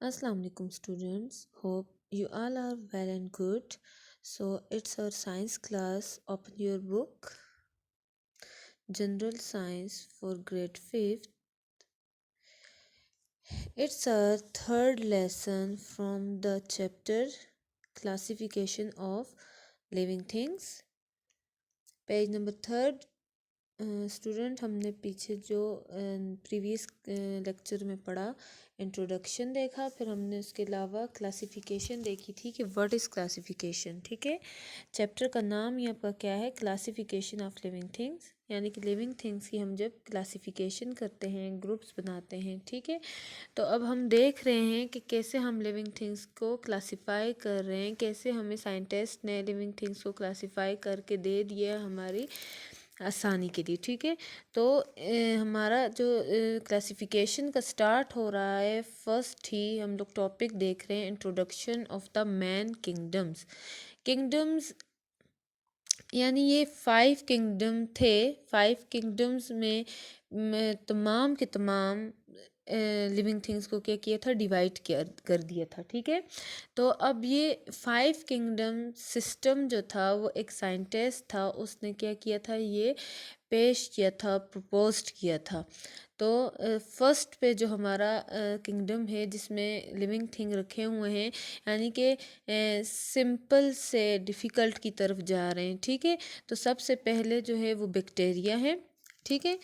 Assalamu alaikum students. Hope you all are well and good. So it's our science class. Open your book. General Science for grade 5th. It's our third lesson from the chapter Classification of Living Things. Page number 3rd. Student हमने पीछे जो previous lecture में पढ़ा introduction देखा, फिर हमने उसके अलावा क्लासिफिकेशन देखी थी कि व्हाट इज़ क्लासिफिकेशन। ठीक है, चैप्टर का नाम यहाँ पर क्या है, क्लासिफिकेशन ऑफ लिविंग थिंग्स, यानी कि लिविंग थिंग्स की हम जब क्लासिफिकेशन करते हैं, ग्रुप्स बनाते हैं। ठीक है, तो अब हम देख रहे हैं कि कैसे हम लिविंग थिंग्स को क्लासिफाई कर रहे हैं, कैसे हमें साइंटिस्ट ने लिविंग थिंग्स को क्लासिफाई करके दे दिया हमारी आसानी के लिए। ठीक है, तो हमारा जो क्लासिफिकेशन का स्टार्ट हो रहा है, फर्स्ट ही हम लोग टॉपिक देख रहे हैं introduction of the man kingdoms. Kingdoms यानी ये 5 किंगडम थे। 5 किंगडम्स में तमाम के तमाम लिविंग थिंग्स को क्या किया था, डिवाइड किया कर दिया था। ठीक है, तो अब ये 5 किंगडम सिस्टम जो था वो एक साइंटिस्ट था, उसने क्या किया था, ये पेश किया था, प्रपोज्ड किया था। तो फर्स्ट पे जो हमारा किंगडम है जिसमें लिविंग थिंग रखे हुए हैं, यानी कि सिंपल से डिफ़िकल्ट की तरफ जा रहे हैं। ठीक है, तो सबसे पहले जो है वो बैक्टीरिया है। ठीक है,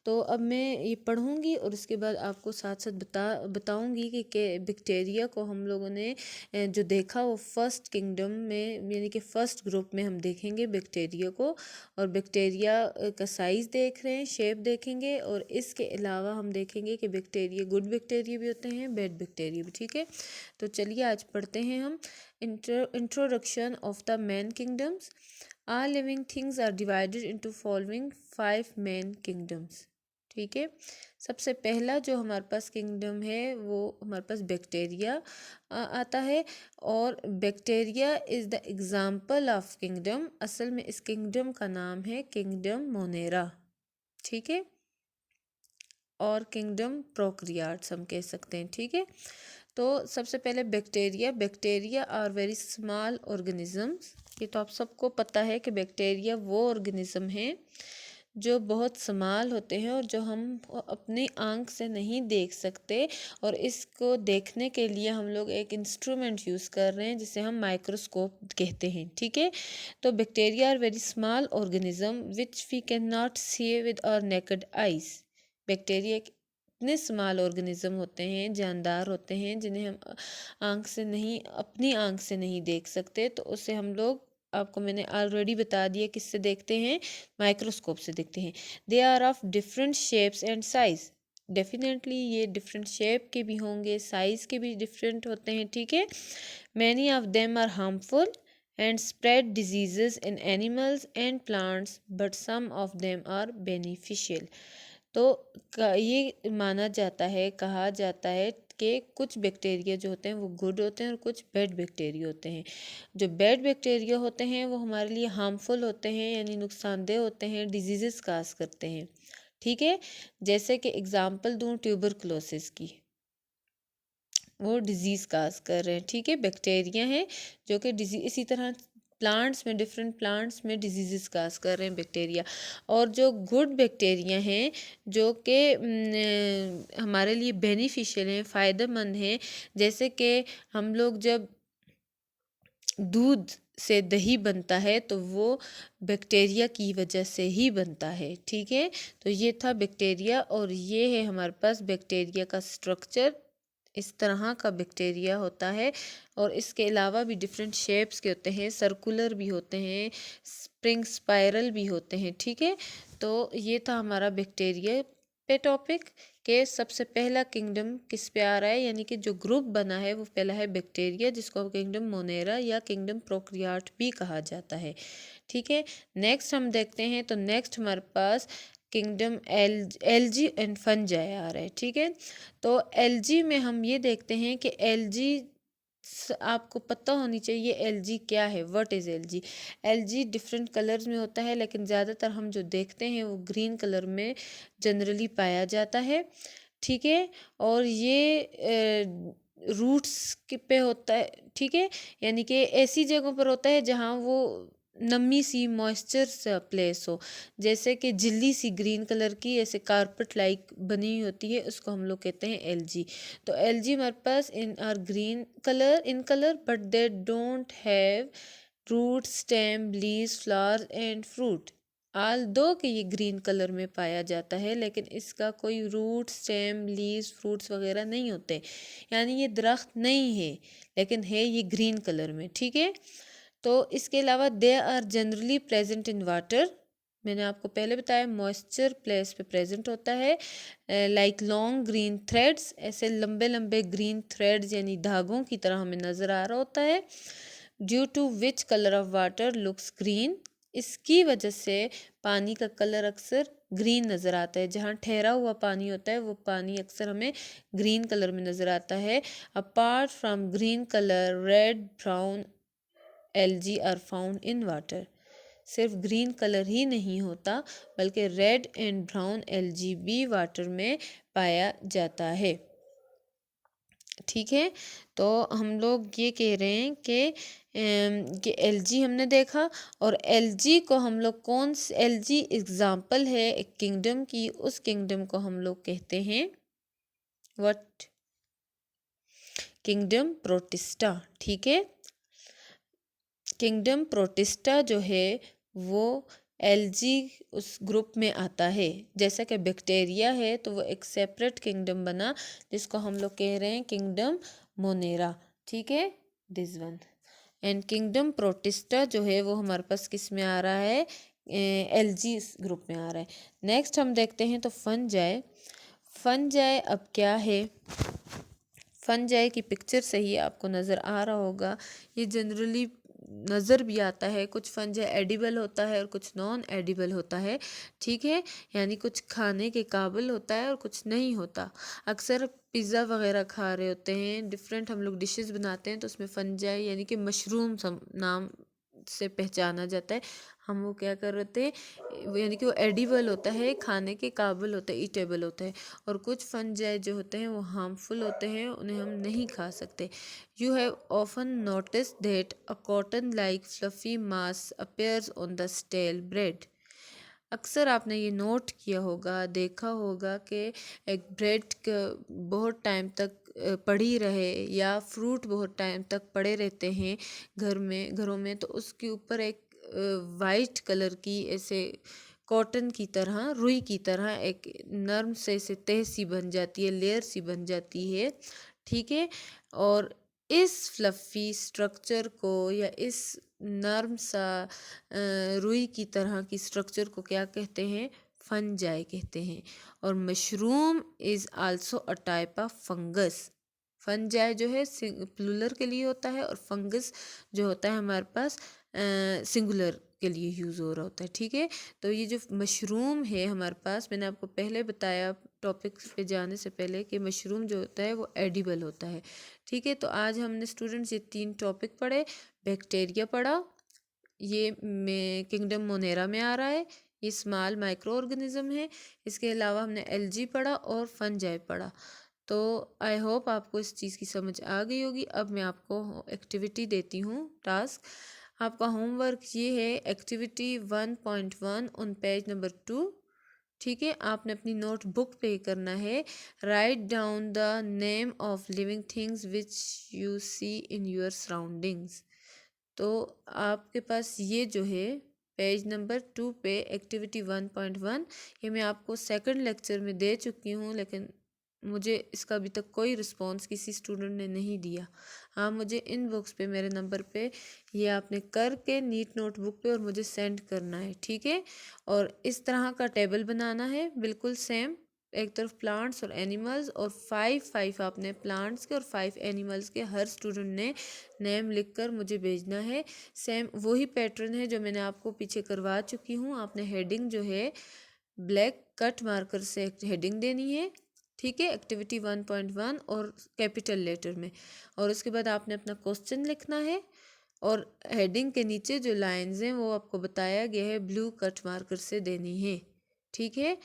तो अब मैं ये पढ़ूंगी और उसके बाद आपको साथ साथ बताऊंगी कि बैक्टीरिया को हम लोगों ने जो देखा वो फर्स्ट किंगडम में, यानी कि फर्स्ट ग्रुप में हम देखेंगे बैक्टीरिया को, और बैक्टीरिया का साइज़ देख रहे हैं, शेप देखेंगे, और इसके अलावा हम देखेंगे कि बैक्टीरिया गुड बैक्टीरिया भी होते हैं, बैड बैक्टीरिया भी। ठीक है, तो चलिए आज पढ़ते हैं हम introduction of the man kingdoms. All living things are divided into following 5 main kingdoms। ठीक है, सबसे पहला जो हमारे पास किंगडम है वो हमारे पास बैक्टीरिया आता है, और bacteria is the example of kingdom. असल में इस किंगडम का नाम है किंगडम मोनेरा। ठीक है, और किंगडम प्रोकैरियोट्स हम कह सकते हैं। ठीक है, तो सबसे पहले bacteria. Bacteria are very small organisms. ये तो आप सबको पता है कि बैक्टीरिया वो ऑर्गेनिज्म हैं जो बहुत स्मॉल होते हैं और जो हम अपनी आंख से नहीं देख सकते, और इसको देखने के लिए हम लोग एक इंस्ट्रूमेंट यूज़ कर रहे हैं जिसे हम माइक्रोस्कोप कहते हैं। ठीक है, तो bacteria are very small organism which we can not see with our naked eyes. Bacteria इतने स्मॉल ऑर्गेनिज्म होते हैं, जानदार होते हैं, जिन्हें हम आंख से नहीं, अपनी आंख से नहीं देख सकते, तो उसे हम लोग, आपको मैंने ऑलरेडी बता दिया किससे देखते हैं, माइक्रोस्कोप से देखते हैं। They are of different shapes and size. Definitely ये डिफरेंट शेप के भी होंगे, साइज़ के भी डिफरेंट होते हैं। ठीक है, many of them are harmful and spread diseases in animals and plants, but some of them are beneficial। तो ये माना जाता है, कहा जाता है कि कुछ बैक्टीरिया जो होते हैं वो गुड होते हैं और कुछ बैड बैक्टीरिया होते हैं। जो बैड बैक्टीरिया होते हैं वो हमारे लिए हार्मफुल होते हैं, यानी नुकसानदेह होते हैं, डिजीज़ेस काज करते हैं। ठीक है, जैसे कि एग्ज़ाम्पल दूँ ट्यूबरकुलोसिस की, वो डिज़ीज़ काज कर रहे हैं। ठीक है, बैक्टीरिया हैं जो कि डिजीज, इसी तरह प्लांट्स में, डिफरेंट प्लांट्स में डिजीज़ काज कर रहे हैं बैक्टीरिया। और जो गुड बैक्टीरिया हैं जो कि हमारे लिए बेनिफिशियल हैं, फ़ायदेमंद हैं, जैसे कि हम लोग जब दूध से दही बनता है तो वो बैक्टीरिया की वजह से ही बनता है। ठीक है, तो ये था बैक्टीरिया, और ये है हमारे पास बैक्टीरिया का स्ट्रक्चर। इस तरह का बैक्टीरिया होता है, और इसके अलावा भी डिफरेंट शेप्स के होते हैं, सर्कुलर भी होते हैं, स्प्रिंग स्पाइरल भी होते हैं। ठीक है, तो ये था हमारा बैक्टीरिया पे टॉपिक के सबसे पहला किंगडम किस पे आ रहा है, यानी कि जो ग्रुप बना है वो पहला है बैक्टीरिया, जिसको किंगडम मोनेरा या किंगडम प्रोकैरियोट भी कहा जाता है। ठीक है, नेक्स्ट हम देखते हैं, तो नेक्स्ट हमारे पास किंगडम एलजी एंड फंजाई आ रहा है। ठीक है, तो एलजी में हम ये देखते हैं कि एलजी, आपको पता होनी चाहिए एलजी क्या है, what is LG. LG different colours में होता है, लेकिन ज़्यादातर हम जो देखते हैं वो ग्रीन कलर में जनरली पाया जाता है। ठीक है, और ये रूट्स पे होता है, ठीक है, यानी कि ऐसी जगहों पर होता है जहाँ वो नमी सी मॉइस्चर सा प्लेस हो, जैसे कि झिल्ली सी ग्रीन कलर की ऐसे कारपेट लाइक बनी हुई होती है, उसको हम लोग कहते हैं एलजी। तो एलजी हमारे पास in are green colour in colour, but they don't have root stem leaves flower and fruit. Although कि ये ग्रीन कलर में पाया जाता है, लेकिन इसका कोई रूट स्टेम लीव्स फ्रूट्स वगैरह नहीं होते, यानी ये दरख्त नहीं है, लेकिन है ये ग्रीन कलर में, ठीक है। तो इसके अलावा they are generally present in water, मैंने आपको पहले बताया मॉइस्चर प्लेस पे प्रेजेंट होता है। लाइक लॉन्ग ग्रीन थ्रेड्स, ऐसे लंबे लंबे ग्रीन थ्रेड्स यानी धागों की तरह हमें नज़र आ रहा होता है। Due to which colour of water looks green, इसकी वजह से पानी का कलर अक्सर ग्रीन नज़र आता है, जहाँ ठहरा हुआ पानी होता है वो पानी अक्सर हमें ग्रीन कलर में नज़र आता है। Apart from green colour red brown algae are found in water, सिर्फ ग्रीन कलर ही नहीं होता बल्कि रेड एंड ब्राउन एलजी भी वाटर में पाया जाता है, ठीक है। तो हम लोग ये कह रहे हैं कि एलजी हमने देखा, और एलजी को हम लोग कौन सी एलजी एग्जाम्पल है एक किंगडम की, उस किंगडम को हम लोग कहते हैं व्हाट, किंगडम प्रोटिस्टा, ठीक है। किंगडम प्रोटिस्टा जो है वो एलजी उस ग्रुप में आता है, जैसा कि बैक्टीरिया है तो वो एक सेपरेट किंगडम बना जिसको हम लोग कह रहे हैं किंगडम मोनेरा, ठीक है, this one. And kingdom protista जो है वो हमारे पास किस में आ रहा है, एलजी ग्रुप में आ रहा है। नेक्स्ट हम देखते हैं तो फंजाई। फंजाई अब क्या है, फंजाई की पिक्चर सही आपको नज़र आ रहा होगा, ये जनरली नज़र भी आता है, कुछ फंजाई एडिबल होता है और कुछ नॉन एडिबल होता है, ठीक है, यानी कुछ खाने के काबिल होता है और कुछ नहीं होता। अक्सर पिज़्ज़ा वगैरह खा रहे होते हैं, डिफरेंट हम लोग डिशेस बनाते हैं तो उसमें फंजाई यानी कि मशरूम नाम से पहचाना जाता है, हम वो क्या कर रहे थे, यानी कि वो एडिबल होता है, खाने के काबिल होता है, ईटेबल होता है, और कुछ फंजाई जो होते हैं वो हार्मफुल होते हैं, उन्हें हम नहीं खा सकते। You have often notice that a cotton like fluffy mass appears on the stale bread, अक्सर आपने ये नोट किया होगा, देखा होगा कि एक ब्रेड बहुत टाइम तक पड़ी रहे या फ्रूट बहुत टाइम तक पड़े रहते हैं घरों में, तो उसके ऊपर एक वाइट कलर की ऐसे कॉटन की तरह, रुई की तरह एक नर्म से ऐसे तह सी बन जाती है, लेयर सी बन जाती है, ठीक है। और इस फ्लफ़ी स्ट्रक्चर को या इस नर्म सा रुई की तरह की स्ट्रक्चर को क्या कहते हैं, फंजाई कहते हैं। और mushroom is also a type of fungus, fungi जो है प्लूरल के लिए होता है और फंगस जो होता है हमारे पास सिंगुलर के लिए यूज़ हो रहा होता है, ठीक है। तो ये जो मशरूम है हमारे पास, मैंने आपको पहले बताया टॉपिक पे जाने से पहले कि मशरूम जो होता है वो एडिबल होता है, ठीक है। तो आज हमने स्टूडेंट्स ये 3 टॉपिक पढ़े, बैक्टीरिया पढ़ा, ये में किंगडम मोनेरा में आ रहा है, ये स्मॉल माइक्रो ऑर्गेनिज्म है, इसके अलावा हमने एलजी पढ़ा और फंजाई पढ़ा। तो आई होप आपको इस चीज़ की समझ आ गई होगी। अब मैं आपको एक्टिविटी देती हूँ, टास्क, आपका होमवर्क ये है एक्टिविटी 1.1 ऑन पेज नंबर 2, ठीक है। आपने अपनी नोटबुक पे करना है, write down the name of living things which you see in your surroundings. तो आपके पास ये जो है पेज नंबर 2 पे एक्टिविटी 1.1, ये मैं आपको सेकंड लेक्चर में दे चुकी हूँ, लेकिन मुझे इसका अभी तक कोई रिस्पांस किसी स्टूडेंट ने नहीं दिया। हाँ, मुझे इनबॉक्स पे मेरे नंबर पे ये आपने करके नीट नोटबुक पे और मुझे सेंड करना है, ठीक है। और इस तरह का टेबल बनाना है बिल्कुल सेम, एक तरफ प्लांट्स और एनिमल्स, और 5 आपने प्लांट्स के और 5 एनिमल्स के हर स्टूडेंट ने नेम लिखकर मुझे भेजना है। सेम वही पैटर्न है जो मैंने आपको पीछे करवा चुकी हूँ, आपने हेडिंग जो है ब्लैक कट मार्कर से हेडिंग देनी है, ठीक है, एक्टिविटी 1.1 और कैपिटल लेटर में, और उसके बाद आपने अपना क्वेश्चन लिखना है, और हेडिंग के नीचे जो लाइंस हैं वो आपको बताया गया है ब्लू कट मार्कर से देनी है, ठीक है।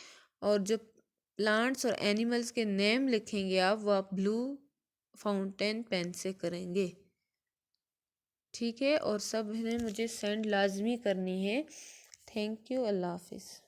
और जो प्लांट्स और एनिमल्स के नेम लिखेंगे आप, वो आप ब्लू फाउंटेन पेन से करेंगे। ठीक है, और सब ने मुझे सेंड लाजमी करनी है। थैंक यू, अल्लाह हाफिज़।